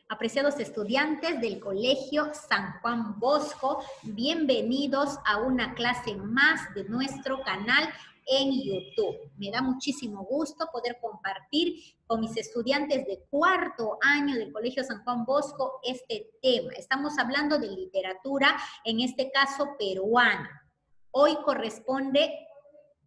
Apreciados estudiantes del Colegio San Juan Bosco, bienvenidos a una clase más de nuestro canal en YouTube. Me da muchísimo gusto poder compartir con mis estudiantes de cuarto año del Colegio San Juan Bosco este tema. Estamos hablando de literatura, en este caso peruana. Hoy corresponde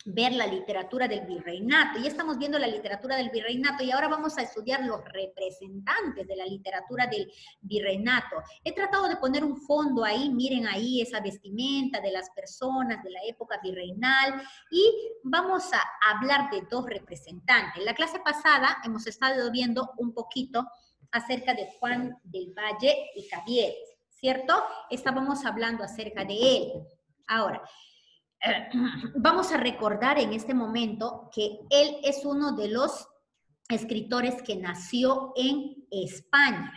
ver la literatura del virreinato. Ya estamos viendo la literatura del virreinato y ahora vamos a estudiar los representantes de la literatura del virreinato. He tratado de poner un fondo ahí, miren ahí esa vestimenta de las personas de la época virreinal y vamos a hablar de dos representantes. La clase pasada hemos estado viendo un poquito acerca de Juan del Valle y Caviedes, ¿cierto? Estábamos hablando acerca de él. Ahora, vamos a recordar en este momento que él es uno de los escritores que nació en España.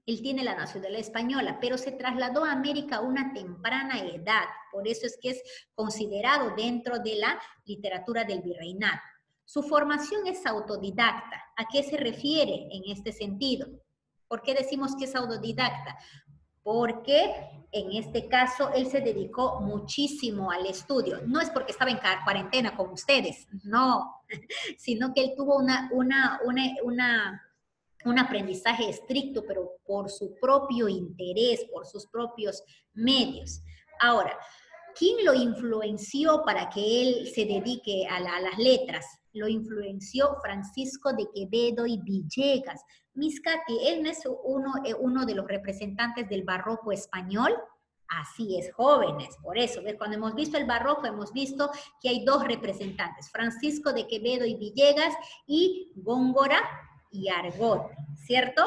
Él tiene la nacionalidad española, pero se trasladó a América a una temprana edad. Por eso es que es considerado dentro de la literatura del virreinato. Su formación es autodidacta. ¿A qué se refiere en este sentido? ¿Por qué decimos que es autodidacta? Porque en este caso él se dedicó muchísimo al estudio. No es porque estaba en cuarentena con ustedes, no, sino que él tuvo un aprendizaje estricto, pero por su propio interés, por sus propios medios. Ahora, ¿quién lo influenció para que él se dedique a las letras? Lo influenció Francisco de Quevedo y Villegas. Miss Katy, ¿él no es uno de los representantes del barroco español? Así es, jóvenes, por eso, ¿ves? Cuando hemos visto el barroco, hemos visto que hay dos representantes, Francisco de Quevedo y Villegas y Góngora y Argot, ¿cierto?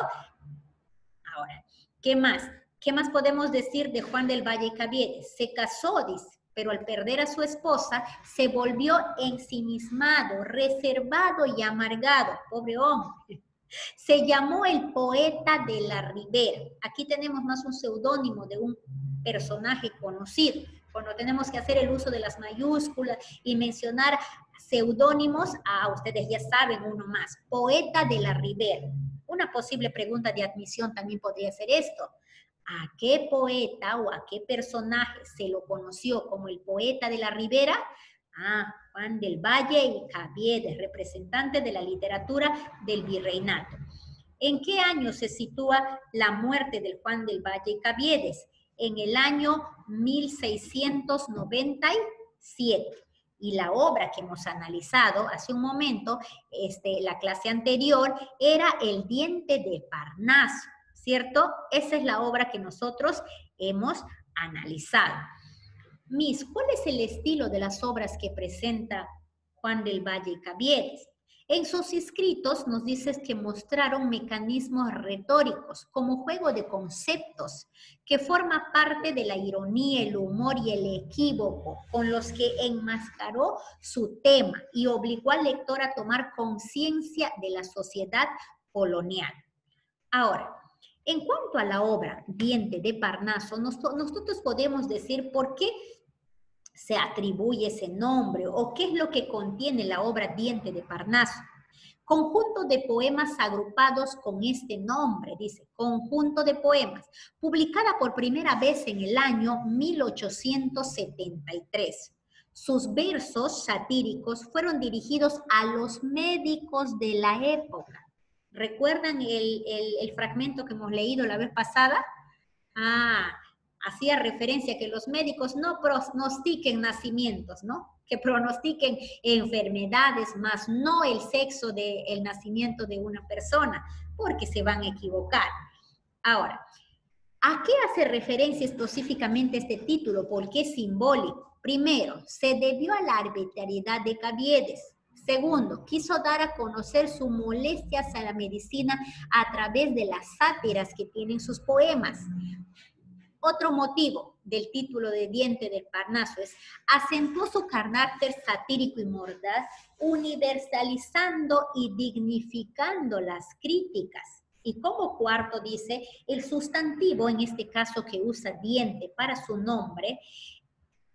Ahora, ¿qué más? ¿Qué más podemos decir de Juan del Valle y Caviedes? Se casó, dice, pero al perder a su esposa, se volvió ensimismado, reservado y amargado. Pobre hombre. Se llamó el poeta de la Ribera. Aquí tenemos más un seudónimo de un personaje conocido. Cuando tenemos que hacer el uso de las mayúsculas y mencionar seudónimos, ustedes ya saben uno más. Poeta de la Ribera. Una posible pregunta de admisión también podría ser esto. ¿A qué poeta o a qué personaje se lo conoció como el poeta de la Ribera? Juan del Valle y Caviedes, representante de la literatura del virreinato. ¿En qué año se sitúa la muerte del Juan del Valle y Caviedes? En el año 1697. Y la obra que hemos analizado hace un momento, la clase anterior, era El diente de Parnaso, ¿cierto? Esa es la obra que nosotros hemos analizado. Miss, ¿cuál es el estilo de las obras que presenta Juan del Valle y Caviedes? En sus escritos nos dices que mostraron mecanismos retóricos como juego de conceptos que forma parte de la ironía, el humor y el equívoco con los que enmascaró su tema y obligó al lector a tomar conciencia de la sociedad colonial. Ahora, en cuanto a la obra Diente de Parnaso, nosotros podemos decir por qué se atribuye ese nombre o qué es lo que contiene la obra Diente de Parnaso. Conjunto de poemas agrupados con este nombre, dice, conjunto de poemas, publicada por primera vez en el año 1873. Sus versos satíricos fueron dirigidos a los médicos de la época. ¿Recuerdan el fragmento que hemos leído la vez pasada? Hacía referencia a que los médicos no pronostiquen nacimientos, ¿no? Que pronostiquen enfermedades, más no el sexo del nacimiento de una persona, porque se van a equivocar. Ahora, ¿a qué hace referencia específicamente este título? Porque es simbólico. Primero, se debió a la arbitrariedad de Caviedes. Segundo, quiso dar a conocer su molestia hacia la medicina a través de las sátiras que tienen sus poemas. Otro motivo del título de Diente del Parnaso es acentuó su carácter satírico y mordaz, universalizando y dignificando las críticas. Y como cuarto dice, el sustantivo, en este caso que usa diente para su nombre,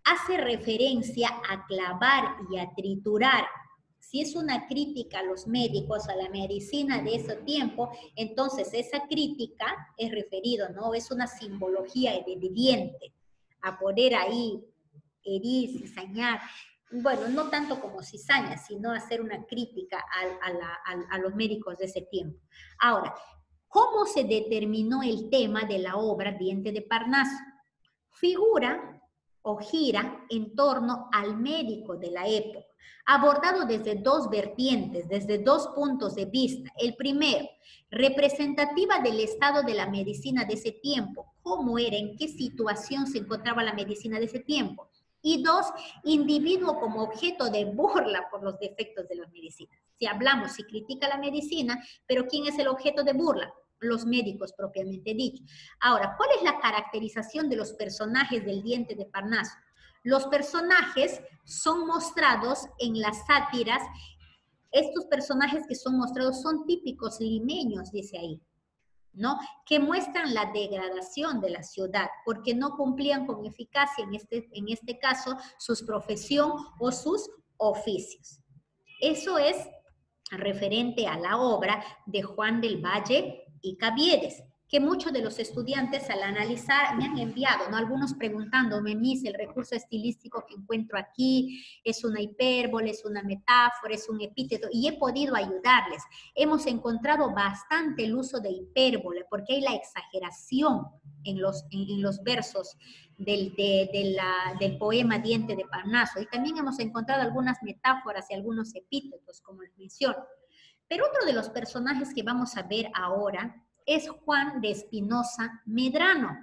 hace referencia a clavar y a triturar, Si es una crítica a los médicos, a la medicina de ese tiempo, entonces esa crítica es referido, ¿no? Es una simbología de diente, a poder ahí herir, cizañar. Bueno, no tanto como cizaña, sino hacer una crítica a los médicos de ese tiempo. Ahora, ¿cómo se determinó el tema de la obra Diente de Parnaso? Figura o gira en torno al médico de la época, abordado desde dos vertientes, desde dos puntos de vista. El primero, representativa del estado de la medicina de ese tiempo, cómo era, en qué situación se encontraba la medicina de ese tiempo. Y dos, individuo como objeto de burla por los defectos de las medicinas. Si hablamos, si critica la medicina, pero ¿quién es el objeto de burla? Los médicos propiamente dicho. Ahora, ¿cuál es la caracterización de los personajes del Diente de Parnaso? Los personajes son mostrados en las sátiras. Estos personajes que son mostrados son típicos limeños, dice ahí, ¿no? Que muestran la degradación de la ciudad porque no cumplían con eficacia, en este caso, su profesión o sus oficios. Eso es referente a la obra de Juan del Valle y Caviedes, que muchos de los estudiantes al analizar me han enviado, ¿no? Algunos preguntándome, Miss, el recurso estilístico que encuentro aquí es una hipérbole, es una metáfora, es un epíteto, y he podido ayudarles. Hemos encontrado bastante el uso de hipérbole, porque hay la exageración en los versos del poema Diente de Parnaso, y también hemos encontrado algunas metáforas y algunos epítetos, como les menciono. Pero otro de los personajes que vamos a ver ahora es Juan de Espinosa Medrano.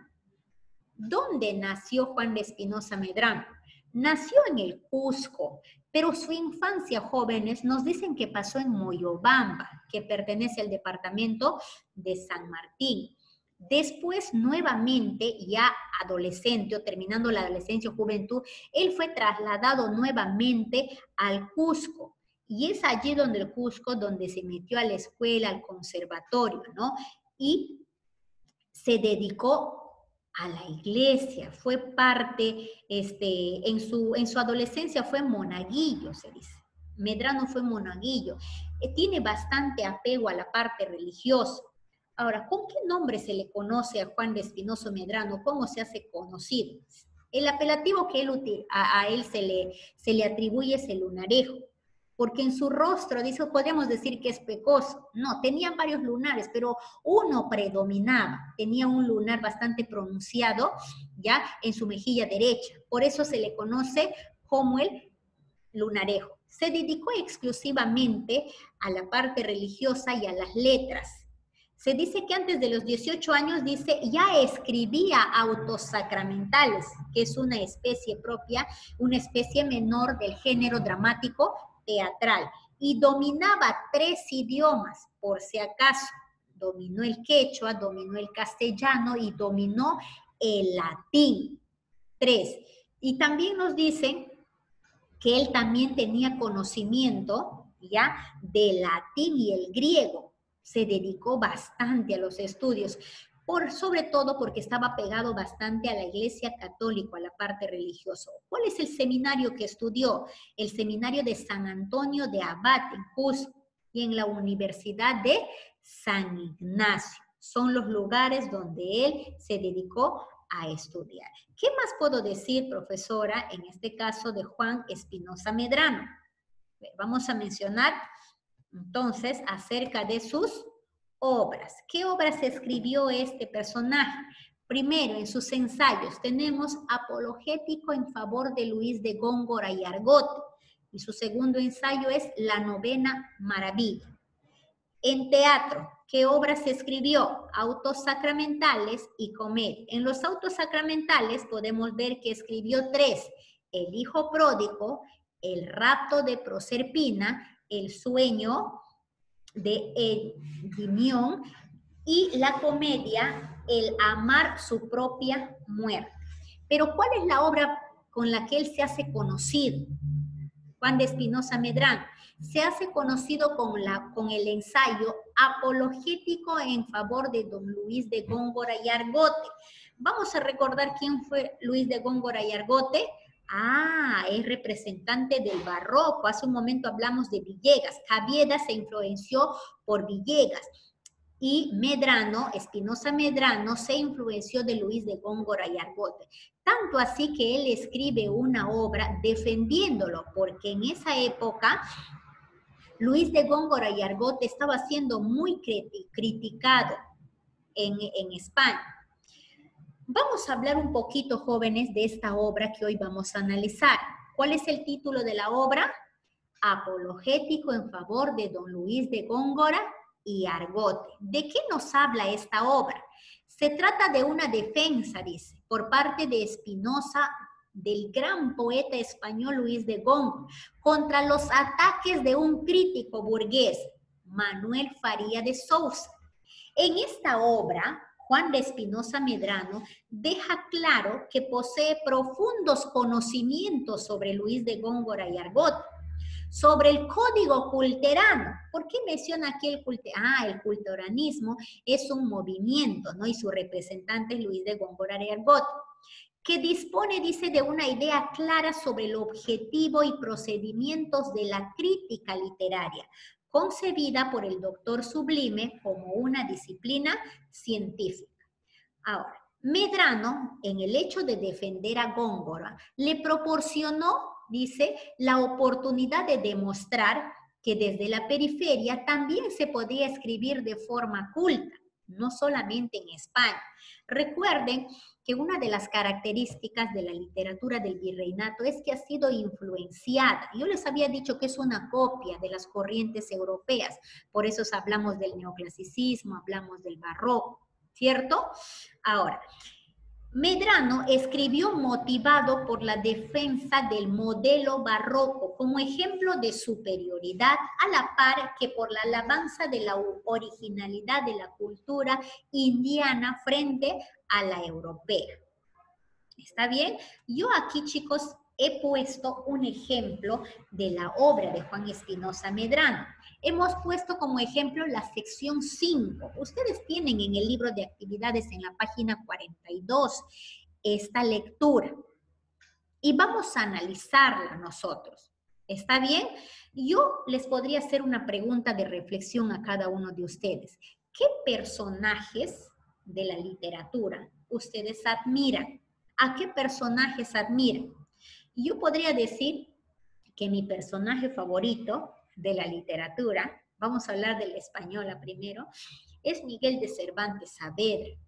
¿Dónde nació Juan de Espinosa Medrano? Nació en el Cusco, pero su infancia, jóvenes, nos dicen que pasó en Moyobamba, que pertenece al departamento de San Martín. Después, nuevamente, ya adolescente o terminando la adolescencia o juventud, él fue trasladado nuevamente al Cusco. Y es allí donde el Cusco, donde se metió a la escuela, al conservatorio, ¿no? Y se dedicó a la iglesia, fue parte, en su adolescencia fue monaguillo, se dice. Medrano fue monaguillo. Tiene bastante apego a la parte religiosa. Ahora, ¿con qué nombre se le conoce a Juan de Espinosa Medrano? ¿Cómo se hace conocido? El apelativo que a él se le atribuye es el lunarejo, porque en su rostro, dice, podríamos decir que es pecoso. No, tenía varios lunares, pero uno predominaba, tenía un lunar bastante pronunciado, ya, en su mejilla derecha. Por eso se le conoce como el lunarejo. Se dedicó exclusivamente a la parte religiosa y a las letras. Se dice que antes de los 18 años, dice, ya escribía autos sacramentales, que es una especie propia, una especie menor del género dramático teatral, y dominaba 3 idiomas, por si acaso. Dominó el quechua, dominó el castellano y dominó el latín. 3. Y también nos dicen que él también tenía conocimiento, ya, del latín y el griego. Se dedicó bastante a los estudios, sobre todo porque estaba pegado bastante a la Iglesia Católica, a la parte religiosa. ¿Cuál es el seminario que estudió? El seminario de San Antonio de Abad en Cusco y en la Universidad de San Ignacio. Son los lugares donde él se dedicó a estudiar. ¿Qué más puedo decir, profesora, en este caso de Juan Espinosa Medrano? Vamos a mencionar entonces acerca de sus obras. ¿Qué obras escribió este personaje? Primero, en sus ensayos tenemos Apologético en favor de Luis de Góngora y Argote, y su segundo ensayo es La Novena Maravilla. En teatro, ¿qué obras escribió? Autos sacramentales y comedia. En los autos sacramentales podemos ver que escribió 3, El hijo pródigo, El rapto de Proserpina, El sueño de Endymión y la comedia El amar su propia muerte. Pero ¿cuál es la obra con la que él se hace conocido? Juan de Espinosa Medrano se hace conocido con el ensayo Apologético en favor de don Luis de Góngora y Argote. Vamos a recordar quién fue Luis de Góngora y Argote. Ah, es representante del barroco. Hace un momento hablamos de Villegas. Caviedes se influenció por Villegas. Y Medrano, Espinosa Medrano, se influenció de Luis de Góngora y Argote. Tanto así que él escribe una obra defendiéndolo, porque en esa época Luis de Góngora y Argote estaba siendo muy criticado en España. Vamos a hablar un poquito, jóvenes, de esta obra que hoy vamos a analizar. ¿Cuál es el título de la obra? Apologético en favor de don Luis de Góngora y Argote. ¿De qué nos habla esta obra? Se trata de una defensa, dice, por parte de Espinosa, del gran poeta español Luis de Góngora, contra los ataques de un crítico burgués, Manuel Faría de Sousa. En esta obra, Juan de Espinosa Medrano deja claro que posee profundos conocimientos sobre Luis de Góngora y Argote, sobre el código culterano. ¿Por qué menciona aquí el culterano? El culteranismo es un movimiento, ¿no? Y su representante es Luis de Góngora y Argote, que dispone, dice, de una idea clara sobre el objetivo y procedimientos de la crítica literaria, concebida por el doctor Sublime como una disciplina científica. Ahora, Medrano, en el hecho de defender a Góngora, le proporcionó, dice, la oportunidad de demostrar que desde la periferia también se podía escribir de forma culta, no solamente en España. Recuerden que una de las características de la literatura del virreinato es que ha sido influenciada. Yo les había dicho que es una copia de las corrientes europeas, por eso hablamos del neoclasicismo, hablamos del barroco, ¿cierto? Ahora, Medrano escribió motivado por la defensa del modelo barroco como ejemplo de superioridad, a la par que por la alabanza de la originalidad de la cultura indiana frente a la europea. ¿Está bien? Yo aquí, chicos, he puesto un ejemplo de la obra de Juan Espinosa Medrano. Hemos puesto como ejemplo la sección 5. Ustedes tienen en el libro de actividades en la página 42 esta lectura. Y vamos a analizarla nosotros. ¿Está bien? Yo les podría hacer una pregunta de reflexión a cada uno de ustedes. ¿Qué personajes de la literatura ustedes admiran? ¿A qué personajes admiran? Yo podría decir que mi personaje favorito de la literatura, vamos a hablar de la española primero, es Miguel de Cervantes Saavedra.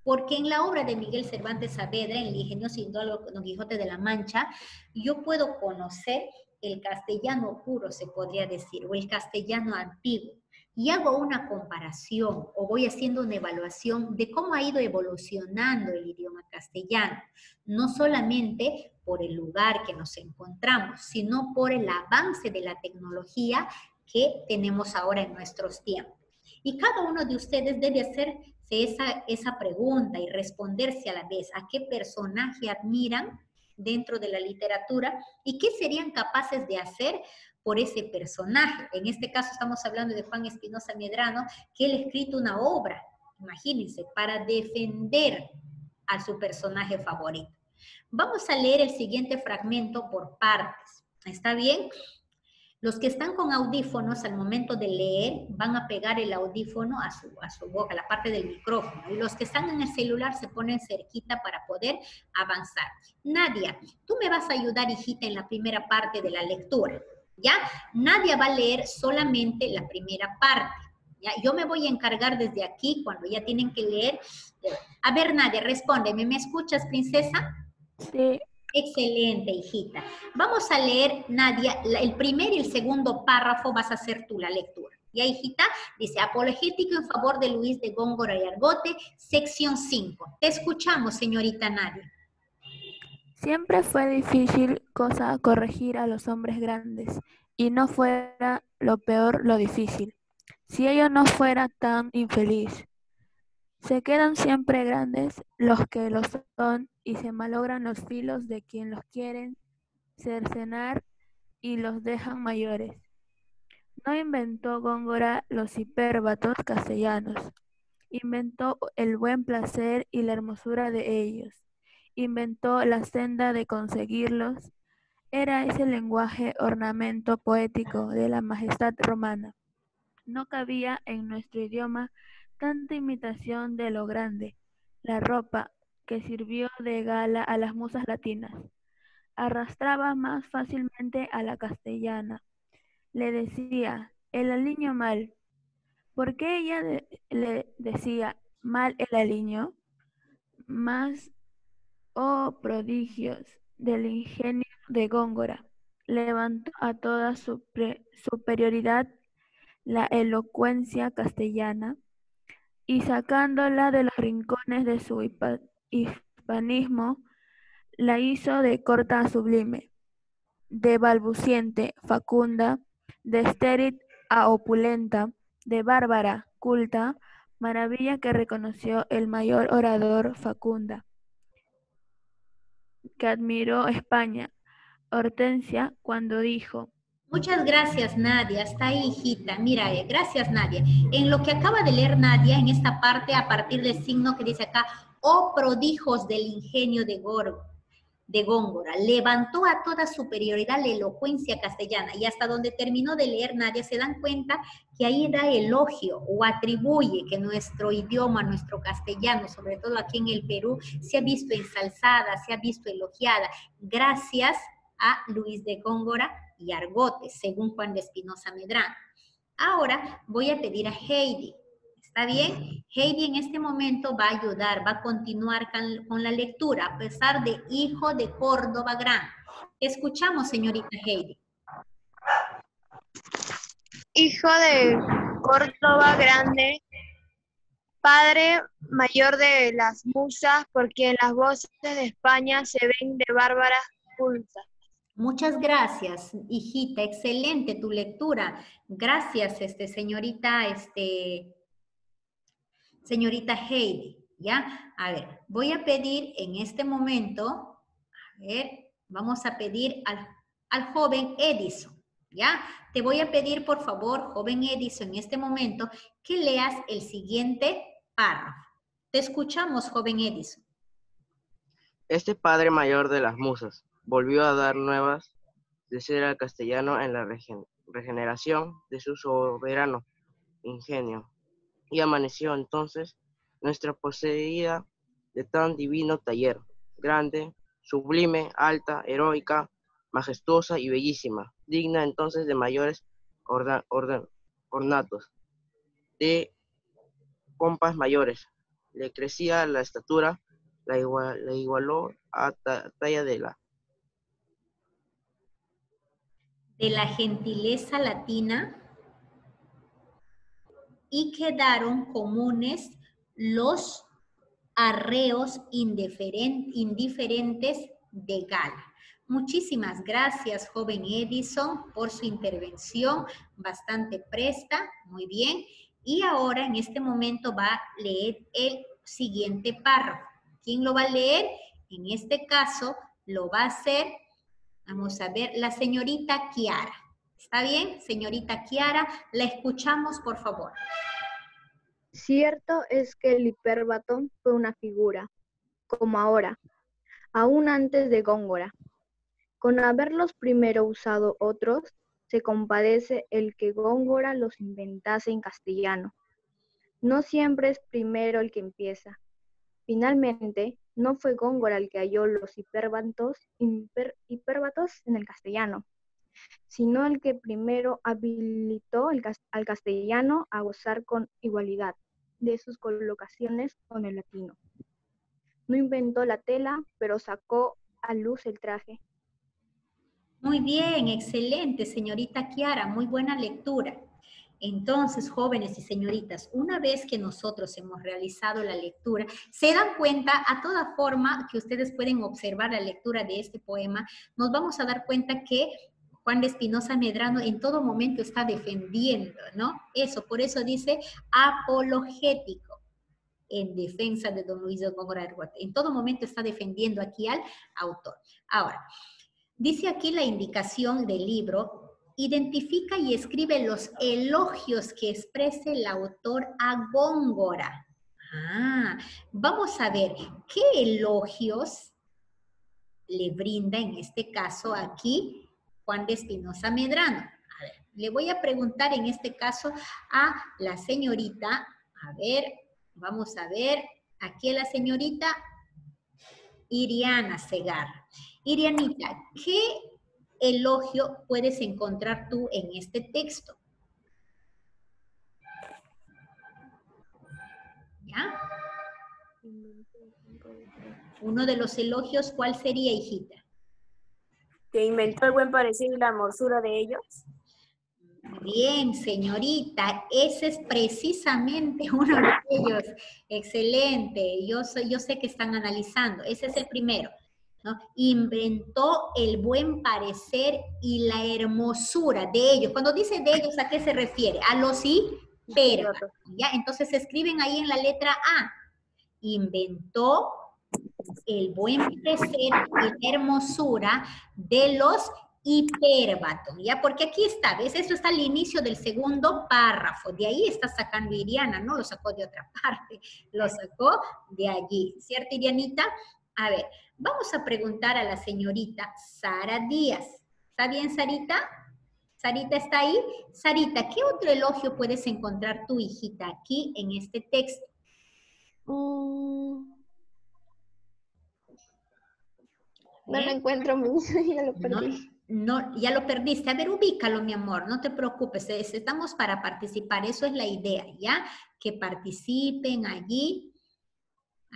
Porque en la obra de Miguel Cervantes Saavedra, en el ingenio sin duda Don Quijote de la Mancha, yo puedo conocer el castellano puro, se podría decir, o el castellano antiguo, y hago una comparación o voy haciendo una evaluación de cómo ha ido evolucionando el idioma castellano, no solamente por el lugar que nos encontramos, sino por el avance de la tecnología que tenemos ahora en nuestros tiempos. Y cada uno de ustedes debe hacerse esa pregunta y responderse a la vez a qué personaje admiran dentro de la literatura y qué serían capaces de hacer por ese personaje. En este caso estamos hablando de Juan Espinosa Medrano, que él ha escrito una obra, imagínense, para defender a su personaje favorito. Vamos a leer el siguiente fragmento por partes. ¿Está bien? Los que están con audífonos al momento de leer van a pegar el audífono a su boca, a la parte del micrófono. Y los que están en el celular se ponen cerquita para poder avanzar. Nadia, tú me vas a ayudar, hijita, en la primera parte de la lectura. ¿Ya? Nadia va a leer solamente la primera parte. ¿Ya? Yo me voy a encargar desde aquí, cuando ya tienen que leer. A ver, Nadia, respóndeme. ¿Me escuchas, princesa? Sí. Excelente, hijita. Vamos a leer, Nadia, el primer y el segundo párrafo vas a hacer tú la lectura. Ya, hijita, dice, apologético en favor de Luis de Góngora y Argote, sección 5. Te escuchamos, señorita Nadia. Siempre fue difícil cosa corregir a los hombres grandes, y no fuera lo peor lo difícil, si ello no fuera tan infeliz. Se quedan siempre grandes los que lo son, y se malogran los filos de quien los quieren cercenar y los dejan mayores. No inventó Góngora los hipérbatos castellanos, inventó el buen placer y la hermosura de ellos, inventó la senda de conseguirlos. Era ese lenguaje ornamento poético de la majestad romana. No cabía en nuestro idioma tanta imitación de lo grande. La ropa, que sirvió de gala a las musas latinas, arrastraba más fácilmente a la castellana. Le decía, el aliño mal. ¿Por qué ella le decía mal el aliño? Más, oh prodigios del ingenio de Góngora. Levantó a toda superioridad la elocuencia castellana y sacándola de los rincones de su hispanismo, la hizo de corta a sublime, de balbuciente, facunda, de estéril a opulenta, de bárbara, culta, maravilla que reconoció el mayor orador Facunda, que admiró España, Hortensia, cuando dijo: Muchas gracias, Nadia. Está ahí, hijita. Mira, gracias, Nadia. En lo que acaba de leer Nadia, en esta parte, a partir del signo que dice acá, oh prodigios del ingenio de Góngora, levantó a toda superioridad la elocuencia castellana. Y hasta donde terminó de leer Nadia, se dan cuenta que ahí da elogio o atribuye que nuestro idioma, nuestro castellano, sobre todo aquí en el Perú, se ha visto ensalzada, se ha visto elogiada, gracias a Luis de Góngora y Argotes, según Juan de Espinosa Medrano. Ahora voy a pedir a Heidi. ¿Está bien? Heidi en este momento va a ayudar, va a continuar con la lectura, a pesar de hijo de Córdoba Gran. Escuchamos, señorita Heidi. Hijo de Córdoba Grande, padre mayor de las musas, por quien las voces de España se ven de bárbaras pulsas. Muchas gracias, hijita. Excelente tu lectura. Gracias, señorita Heidi. ¿Ya? A ver, voy a pedir en este momento, a ver, vamos a pedir al joven Edison. ¿Ya? Te voy a pedir, por favor, joven Edison, en este momento, que leas el siguiente párrafo. Te escuchamos, joven Edison. Este padre mayor de las musas volvió a dar nuevas de ser al castellano en la regeneración de su soberano ingenio, y amaneció entonces nuestra poseída de tan divino taller, grande, sublime, alta, heroica, majestuosa y bellísima, digna entonces de mayores ornatos, de pompas mayores. Le crecía la estatura, la igualó a talla de la gentileza latina, y quedaron comunes los arreos indiferentes de gala. Muchísimas gracias, joven Edison, por su intervención, bastante presta, muy bien. Y ahora, en este momento, va a leer el siguiente párrafo. ¿Quién lo va a leer? En este caso, lo va a hacer, vamos a ver, la señorita Kiara. ¿Está bien? Señorita Kiara, la escuchamos, por favor. Cierto es que el hipérbato fue una figura, como ahora, aún antes de Góngora. Con haberlos primero usado otros, se compadece el que Góngora los inventase en castellano. No siempre es primero el que empieza. Finalmente, no fue Góngora el que halló los hipérbatos en el castellano, sino el que primero habilitó al castellano a gozar con igualdad de sus colocaciones con el latino. No inventó la tela, pero sacó a luz el traje. Muy bien, excelente, señorita Kiara, muy buena lectura. Entonces, jóvenes y señoritas, una vez que nosotros hemos realizado la lectura, se dan cuenta, a toda forma que ustedes pueden observar la lectura de este poema, nos vamos a dar cuenta que Juan de Espinosa Medrano en todo momento está defendiendo, ¿no? Eso, por eso dice apologético, en defensa de don Luis de Góngora Argote. En todo momento está defendiendo aquí al autor. Ahora, dice aquí la indicación del libro: identifica y escribe los elogios que exprese el autor a Góngora. Vamos a ver, ¿qué elogios le brinda en este caso aquí Juan de Espinosa Medrano. A ver, le voy a preguntar en este caso a la señorita, a ver, vamos a ver, aquí a la señorita Iriana Segarra. Irianita, ¿qué elogio puedes encontrar tú en este texto? ¿Ya? Uno de los elogios, ¿cuál sería, hijita? Que inventó el buen parecer y la hermosura de ellos. Bien, señorita, ese es precisamente uno de ellos. Excelente, yo sé que están analizando. Ese es el primero, ¿no? Inventó el buen parecer y la hermosura de ellos. Cuando dice de ellos, ¿a qué se refiere? A los hipérbatos, ¿ya? Entonces escriben ahí en la letra A. Inventó el buen parecer y la hermosura de los hipérbatos, ¿ya? Porque aquí está, ¿ves? Esto está al inicio del segundo párrafo, de ahí está sacando Iriana, no lo sacó de otra parte, lo sacó de allí, ¿cierto, Irianita? A ver, vamos a preguntar a la señorita Sara Díaz. ¿Está bien, Sarita? ¿Sarita está ahí? Sarita, ¿qué otro elogio puedes encontrar tu hijita aquí en este texto? No lo encuentro, ya lo perdí. No, ya lo perdiste. A ver, ubícalo, mi amor, no te preocupes. Estamos para participar, eso es la idea, ¿ya? Que participen allí.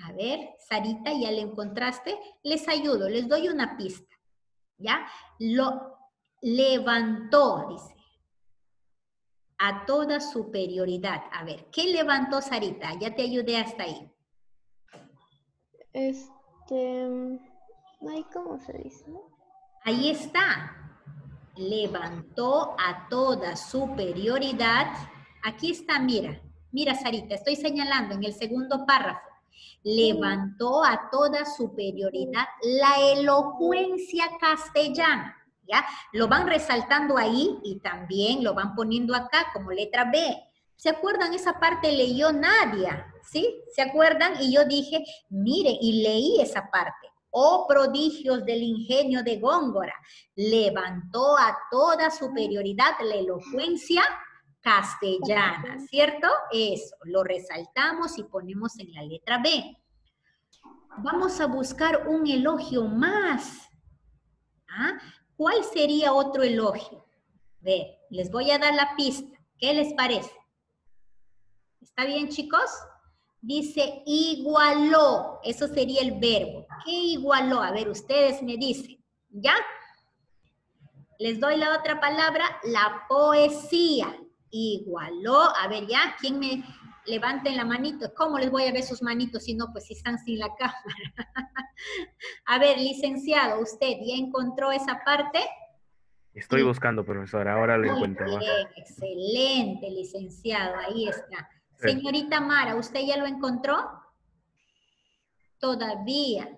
A ver, Sarita, ¿ya le encontraste? Les ayudo, les doy una pista, ¿ya? Lo levantó, dice, a toda superioridad. A ver, ¿qué levantó Sarita? Ya te ayudé hasta ahí. ¿Cómo se dice? Ahí está. Levantó a toda superioridad. Aquí está, mira. Mira, Sarita, estoy señalando en el segundo párrafo. Levantó a toda superioridad la elocuencia castellana. ¿Ya? Lo van resaltando ahí y también lo van poniendo acá como letra B. ¿Se acuerdan? Esa parte leyó Nadia, ¿sí? ¿Se acuerdan? Y yo dije, mire, y leí esa parte. Oh prodigios del ingenio de Góngora, levantó a toda superioridad la elocuencia castellana, ¿cierto? Eso, lo resaltamos y ponemos en la letra B. Vamos a buscar un elogio más. ¿Ah? ¿Cuál sería otro elogio? Ve, les voy a dar la pista. ¿Qué les parece? ¿Está bien, chicos? Dice igualó, eso sería el verbo. ¿Qué igualó? A ver, ustedes me dicen, ¿ya? Les doy la otra palabra, la poesía. Igualó, a ver, ¿ya? ¿Quién me levanten la manito? ¿Cómo les voy a ver sus manitos si no, pues si están sin la cámara? A ver, licenciado, ¿usted ya encontró esa parte? Estoy buscando, profesora, ahora lo encuentro. Muy bien, excelente, licenciado, ahí está. Señorita Mara, ¿usted ya lo encontró? Todavía.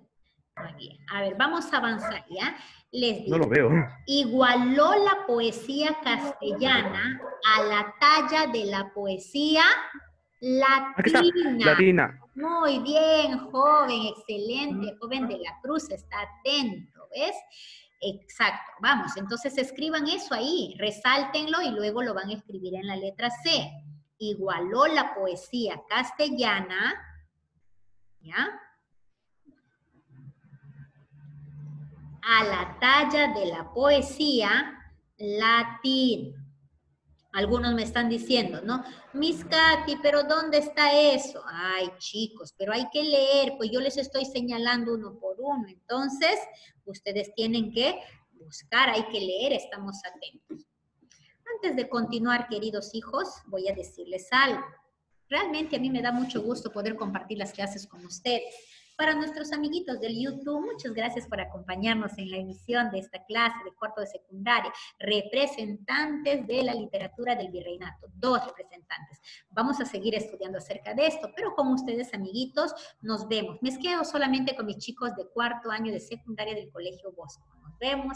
Muy bien. A ver, vamos a avanzar, ¿ya? Les digo. No lo veo. Igualó la poesía castellana a la talla de la poesía latina. Aquí está, latina. Muy bien, joven, excelente. Joven de la Cruz, está atento, ¿ves? Exacto. Vamos, entonces escriban eso ahí, resáltenlo y luego lo van a escribir en la letra C. Igualó la poesía castellana, ¿ya? A la talla de la poesía latina. Algunos me están diciendo, ¿no? Miss Katy, pero ¿dónde está eso? Ay, chicos, pero hay que leer, pues yo les estoy señalando uno por uno. Entonces, ustedes tienen que buscar, hay que leer, estamos atentos. Antes de continuar, queridos hijos, voy a decirles algo. Realmente a mí me da mucho gusto poder compartir las clases con ustedes. Para nuestros amiguitos del YouTube, muchas gracias por acompañarnos en la emisión de esta clase de cuarto de secundaria. Representantes de la literatura del virreinato, 2 representantes. Vamos a seguir estudiando acerca de esto, pero con ustedes, amiguitos, nos vemos. Me quedo solamente con mis chicos de cuarto año de secundaria del Colegio Bosco. Nos vemos.